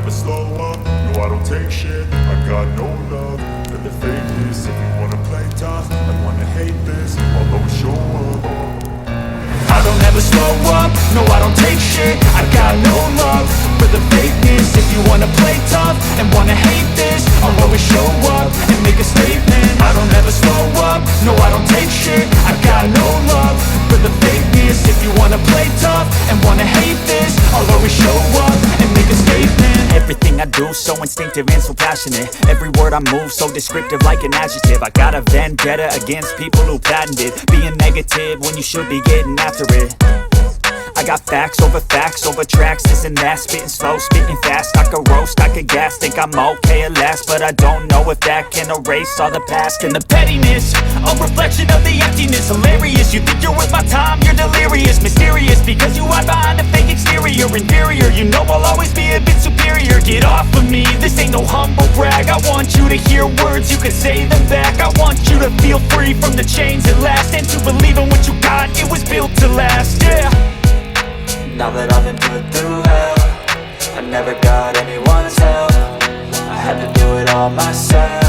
never slow up, no I don't take shit. I got no love for the fakeness. If you wanna play tough and wanna hate this, I'll always show up. I don't ever slow up, no I don't take shit. I got no love for the fakeness. If you wanna play tough and wanna hate this, I'll always show up and make a statement. I don't ever slow up, no I don't take shit. I got no love for the fakeness. If you wanna play tough and wanna hate this, I'll always show up and make a statement. Everything I do so instinctive and so passionate. Every word I move so descriptive like an adjective. I got a vendetta against people who patented being negative when you should be getting after it. I got facts over tracks, this and that. Spitting slow, spitting fast. I could roast, I could gas. Think I'm okay at last, but I don't know if that can erase all the past. And the pettiness, a reflection of the emptiness. Hilarious, you think you're worth my time, you're delirious. Mysterious, because you hide behind a fake exterior. Inferior, you know I'll always be a bit superior. Get off of me, this ain't no humble brag. I want you to hear words, you can say them back. I want you to feel free from the chains at last, and to believe in what you got, it was built to last, yeah. Now that I've been put through hell, I never got anyone's help. I had to do it all myself.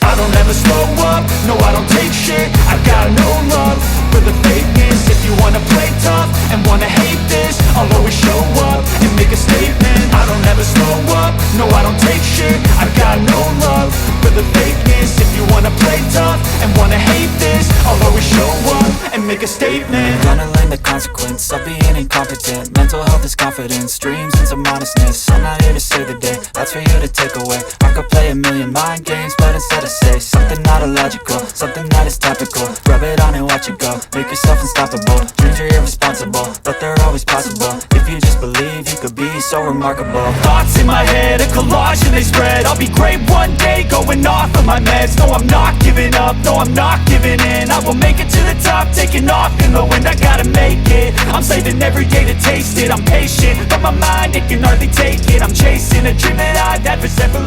I don't ever slow up, no I don't take shit. I got no love for the fakeness. If you wanna play tough and wanna hate this, I'll always show up and make a statement. I don't ever slow up, no I don't take shit. I got no love for the fakeness. If you wanna play tough and wanna hate this, I'll always show up and make a statement. Gonna learn the consequence of being incompetent. Mental health is confidence, dreams and some modestness. I'm not here to save the day, that's for you to take away. I could play a million mind games, but instead I say something not illogical, something that is topical. Rub it on and watch it go, make yourself unstoppable. Dreams are irresponsible, but they're always possible. If you just believe, you could be so remarkable. Thoughts in my head, a collage and they spread. I'll be great one day, going off of my meds. No, I'm not giving up, no, I'm not giving in. I will make it to the top, taking off in the wind. I gotta make it, I'm saving every day to taste it. I'm patient, but my mind, it can hardly take it. I'm chasing a dream that I've had for several